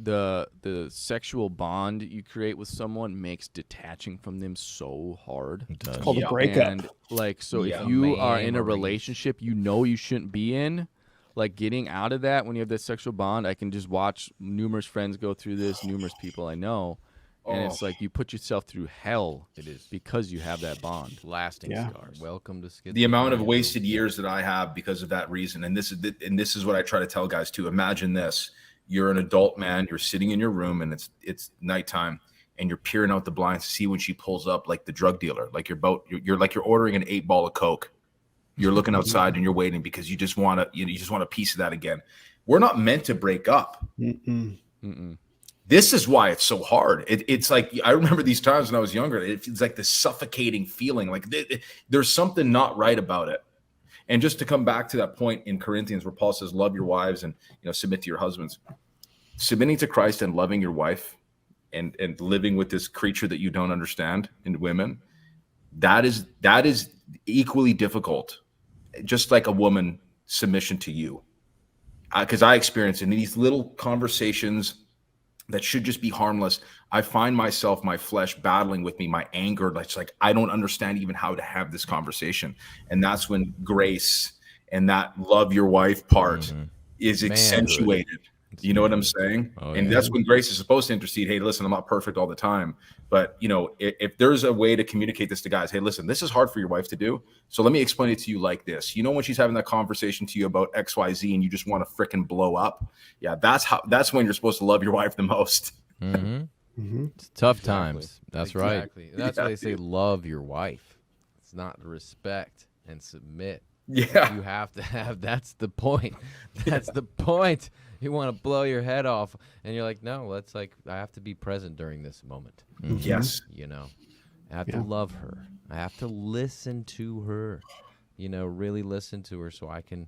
the sexual bond you create with someone makes detaching from them so hard. It does. It's called a Yeah. breakup. And like, so Yeah. if you are in a Memories. relationship you know you shouldn't be in, like getting out of that when you have that sexual bond, I can just watch numerous friends go through this, numerous people I know, and it's like you put yourself through hell. It is because you have that bond. lasting Yeah. scars. Welcome to schizophrenia. The amount of wasted years that I have because of that reason. And this is what I try to tell guys too. Imagine this. You're an adult man, you're sitting in your room and it's nighttime and you're peering out the blinds to see when she pulls up like the drug dealer. Like you're like you're ordering an 8-ball of Coke. You're looking outside and you're waiting because you just want a piece of that again. We're not meant to break up. This is why it's so hard. It's like, I remember these times when I was younger, it's like this suffocating feeling. Like there's something not right about it. And just to come back to that point in Corinthians where Paul says, love your wives and submit to your husbands. Submitting to Christ and loving your wife and living with this creature that you don't understand in women, that is equally difficult. Just like a woman submission to you. Because I experience in these little conversations that should just be harmless, I find myself, my flesh battling with me, my anger. It's like, I don't understand even how to have this conversation. And that's when grace and that love your wife part is accentuated. You know what I'm saying? Oh, and yeah. that's when grace is supposed to intercede. Hey, listen, I'm not perfect all the time. But, if there's a way to communicate this to guys, hey, listen, this is hard for your wife to do. So let me explain it to you like this. When she's having that conversation to you about X, Y, Z, and you just want to fricking blow up. Yeah, that's when you're supposed to love your wife the most. It's tough times. That's Exactly. right. That's why they say love your wife. It's not respect and submit. Yeah. You have to have. That's the point. That's the point. You want to blow your head off, and you're like, no, let's I have to be present during this moment. Yes. I have to love her. I have to listen to her. Really listen to her so I can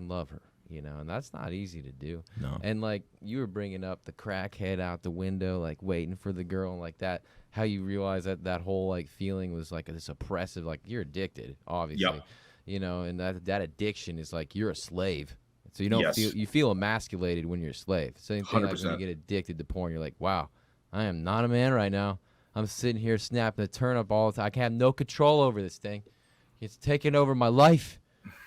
love her. And that's not easy to do. No. And like you were bringing up the crackhead out the window, like waiting for the girl, and like that. How you realize that whole like feeling was like this oppressive, like you're addicted, obviously. Yep. And that addiction is like you're a slave. So you don't feel emasculated when you're a slave. Same thing like when you 100%. get addicted to porn, you're like, wow, I am not a man right now. I'm sitting here snapping the turnip all the time. I can have no control over this thing. It's taking over my life.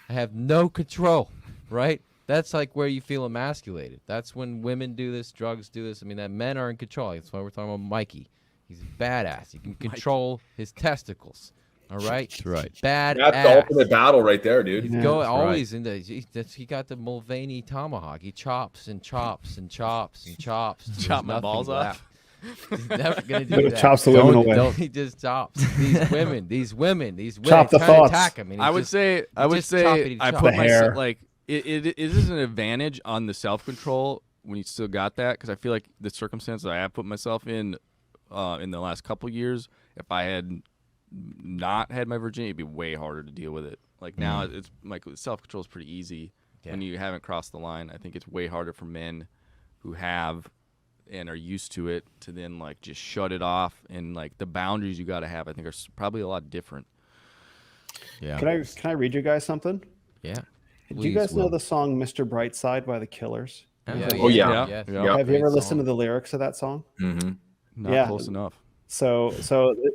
I have no control, right? That's like where you feel emasculated. That's when women do this, drugs do this. I mean, that men are in control. That's why we're talking about Mikey. He's badass. He can control his testicles. All right? That's right. That's the Badass. ultimate battle right there, dude. He's always in the. He got the Mulvaney tomahawk. He chops and chops and chops and chops. Chop my balls off. He's never gonna But do it that. chops the women away. He just chops these women. These women. Chop the trying to thoughts. attack him. And I would say I put The hair. myself like it is an advantage on the self-control when you still got that, because I feel like the circumstances I have put myself in the last couple years, if I had not had my virginity, it'd be way harder to deal with it. Like now it's like self-control is pretty easy when you haven't crossed the line. I think it's way harder for men who have and are used to it to then like just shut it off, and like the boundaries you got to have I think are probably a lot different. Yeah. Can I read you guys something? Yeah. Do you guys know the song "Mr. Brightside" by the Killers? Oh, yeah. Yeah. Have you ever listened to the lyrics of that song? Not close enough. So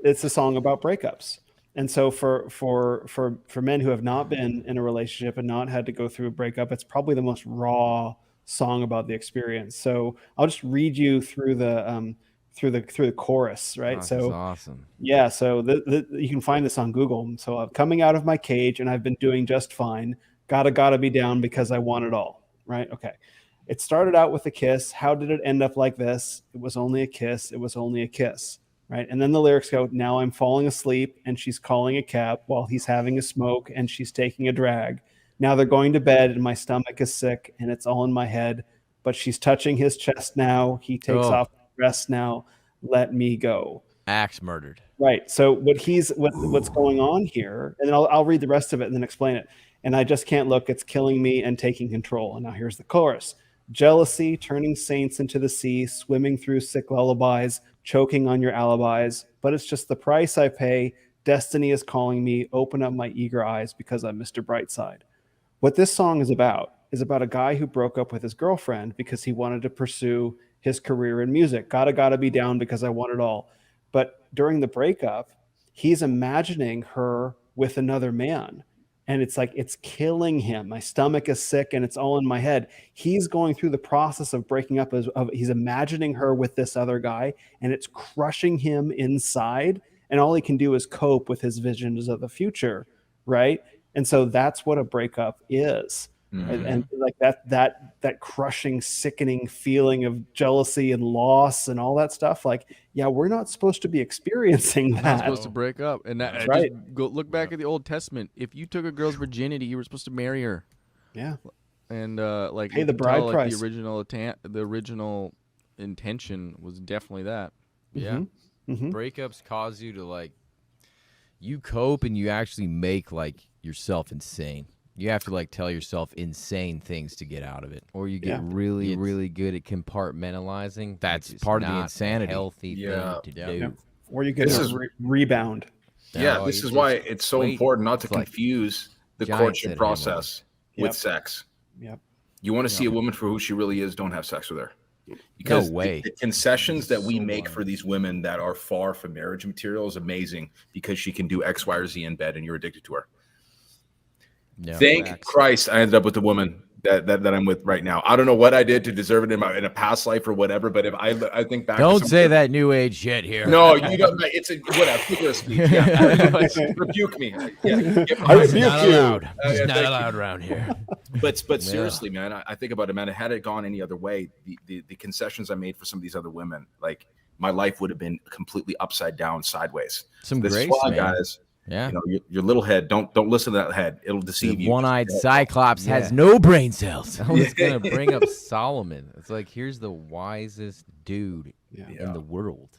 it's a song about breakups. And so for men who have not been in a relationship and not had to go through a breakup, it's probably the most raw song about the experience. So I'll just read you through the chorus, right? That's so awesome. Yeah, so you can find this on Google. So I'm coming out of my cage and I've been doing just fine. Gotta be down because I want it all, right? Okay. It started out with a kiss. How did it end up like this? It was only a kiss. It was only a kiss, right? And then the lyrics go, now I'm falling asleep and she's calling a cab while he's having a smoke and she's taking a drag. Now they're going to bed and my stomach is sick and it's all in my head, but she's touching his chest now. He takes off the dress now. Let me go. Axe murdered. Right. So what's going on here, and then I'll read the rest of it and then explain it. And I just can't look. It's killing me and taking control. And now here's the chorus. Jealousy, turning saints into the sea, swimming through sick lullabies, choking on your alibis. But it's just the price I pay. Destiny is calling me. Open up my eager eyes because I'm Mr. Brightside. What this song is about a guy who broke up with his girlfriend because he wanted to pursue his career in music. Gotta be down because I want it all. But during the breakup, he's imagining her with another man. And it's like, it's killing him. My stomach is sick and it's all in my head. He's going through the process of breaking up. He's imagining her with this other guy, and it's crushing him inside. And all he can do is cope with his visions of the future. Right. And so that's what a breakup is. And like that crushing, sickening feeling of jealousy and loss and all that stuff. Like, yeah, we're not supposed to be experiencing Not that. supposed to break up, and that That's right. Just go look back at the Old Testament. If you took a girl's virginity, you were supposed to marry her, Yeah. and like Pay you the can bride tell, price. The original intention was definitely that. Yeah. Mhm. Breakups cause you to like, you cope and you actually make like yourself insane. You have to like tell yourself insane things to get out of it, Or you get Yeah. really, It's- really good at compartmentalizing. That's which is part of the not a insanity. healthy Yeah. thing to Yeah. do. Yeah. Or you get This a is- rebound. Yeah, No, this you is why just it's so wait. important not to It's like confuse the giants courtship at him process Yep. with sex. Yep. You want to see a woman for who she really is, don't have sex with her. Because way. the concessions that we So make blind. for these women that are far from marriage material is amazing because she can do X, Y, or Z in bed and you're addicted to her. Yeah. Thank Facts. Christ I ended up with the woman that I'm with right now. I don't know what I did to deserve it in a past life or whatever, but if I think back, Don't to say that new age shit here. No, you don't. It's a whatever. Figure of speech. Yeah. Rebuke me. Yeah. I rebuke Not you. allowed. yeah, It's not thank you. allowed around here. But Yeah. seriously, man, I think about it, man. Had it gone any other way, the concessions I made for some of these other women, like my life would have been completely upside down, sideways. Some This is grace, why, man. guys. Yeah. You know, your little head. Don't listen to that head. It'll deceive The you. one-eyed Just- cyclops has Yeah. no brain cells. I was gonna bring up Solomon. It's like, here's the wisest dude Yeah. Yeah. in the world,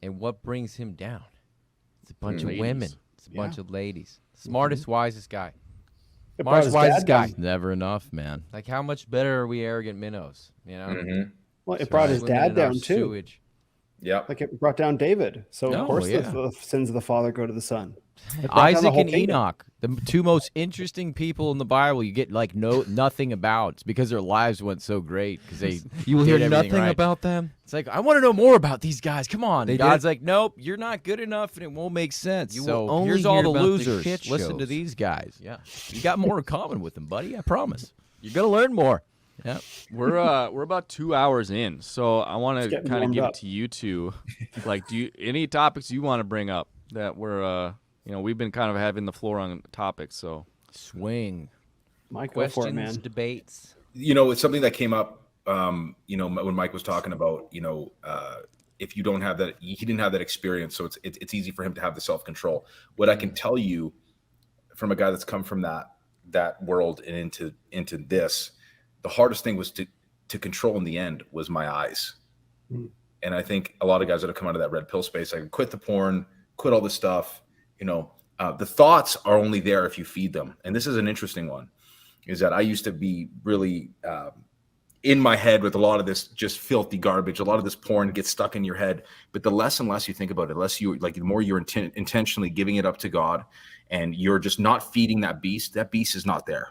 and what brings him down? It's a bunch of Ladies. women. It's a bunch of ladies. Smartest, wisest guy. It brought his Smartest, wisest dad guy. down. Never enough, man. Like, how much better are we arrogant minnows? You know, Mhm. Well, it brought his Swimming dad in our down too. sewage. Yeah. Like it brought down David. So Oh, of course yeah. the sins of the father go to the son. It brought down the Isaac whole and kingdom. Enoch, the two most interesting people in the Bible, you get like nothing about. It's because their lives went so great because they You will hear did everything nothing right. about them. It's like, I want to know more about these guys. Come on. They God's did- like, nope, you're not good enough and it won't make sense. You so will only here's all hear the about the losers. shit Listen to shows. these guys. Yeah. You got more in common with them, buddy. I promise. You're going to learn more. Yeah. We're about 2 hours in, so I want to getting kind of warmed give up. it to you two. Like, do you any topics you want to bring up that we're we've been kind of having the floor on topics. So Swing. Mike, go for it, Questions, man. debates. You know, it's something that came up. When Mike was talking about, if you don't have that, he didn't have that experience, so it's easy for him to have the self control. What I can tell you from a guy that's come from that world and into this, the hardest thing was to control in the end was my eyes. And I think a lot of guys that have come out of that red pill space, I can quit the porn, quit all this stuff. The thoughts are only there if you feed them. And this is an interesting one, is that I used to be really in my head with a lot of this just filthy garbage. A lot of this porn gets stuck in your head. But the less and less you think about it, the more you're intentionally giving it up to God, and you're just not feeding that beast is not there.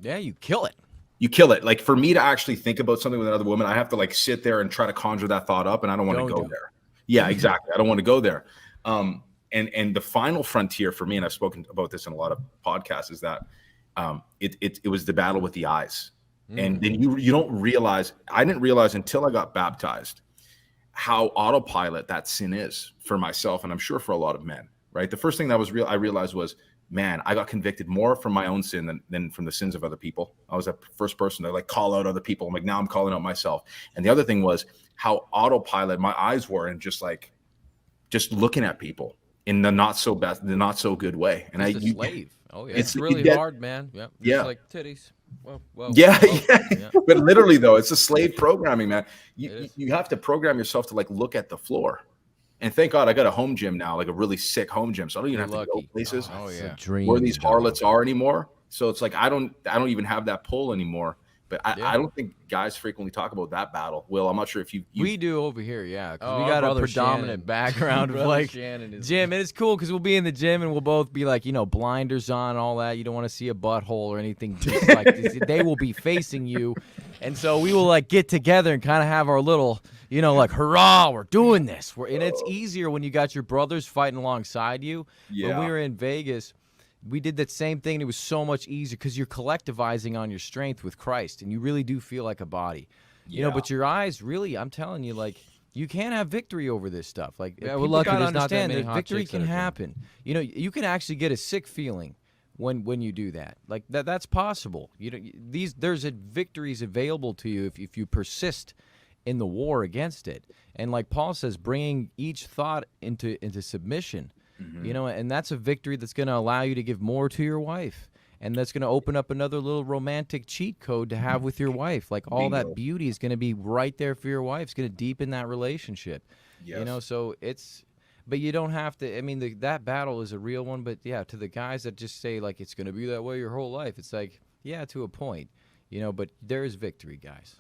Yeah, you kill it. You kill it. Like, for me to actually think about something with another woman, I have to like sit there and try to conjure that thought up, and I don't want to Don't go do it. there. Yeah, exactly. I don't want to go there. And the final frontier for me, and I've spoken about this in a lot of podcasts, is that it was the battle with the eyes. And then you don't realize, I didn't realize until I got baptized, how autopilot that sin is for myself, and I'm sure for a lot of men, right? The first thing that I realized was, man, I got convicted more from my own sin than from the sins of other people. I was the first person to like call out other people. I'm like, now I'm calling out myself. And the other thing was how autopilot my eyes were, and just looking at people in the not so good way. And Just a slave. Oh, yeah. it's It's really that- hard, man. Yep. Yeah. Just like titties. Well, Yeah, well, yeah. But literally though, it's a slave programming, man. It You is. you have to program yourself to like look at the floor. And thank God I got a home gym now, like a really sick home gym. So I don't even You're have to lucky. go places Oh, It's a yeah. dream. where these dog. harlots are anymore. So it's like I don't even have that pull anymore. But Yeah. I don't think guys frequently talk about that battle. Will, I'm not sure if you We do over here, yeah. 'Cause Oh, we our got a brother predominant Shannon. background of Brother like Shannon is- gym, and it's cool because we'll be in the gym and we'll both be like, blinders on, all that. You don't want to see a butthole or anything. Just like this. They will be facing you, And so we will like get together and kind of have our little, you know, like, hurrah, we're doing this. And it's easier when you got your brothers fighting alongside you. When we were in Vegas, we did that same thing. And it was so much easier because you're collectivizing on your strength with Christ, and you really do feel like a body. You know, but your eyes really, I'm telling you, like, you can't have victory over this stuff. Like, Yeah, people we're lucky gotta there's not that understand many that hot victory chicks that can are doing it. happen. You know, you can actually get a sick feeling when you do that. Like that's possible. You know, there's victories available to you if you persist in the war against it. And like Paul says, bringing each thought into submission. You know, and that's a victory that's going to allow you to give more to your wife. And that's going to open up another little romantic cheat code to have with your wife. Like all that beauty is going to be right there for your wife. It's going to deepen that relationship. You know, so it's, but you don't have to, I mean, that battle is a real one. But yeah, to the guys that just say like it's going to be that way your whole life, it's like, yeah, to a point, you know, but there is victory, guys.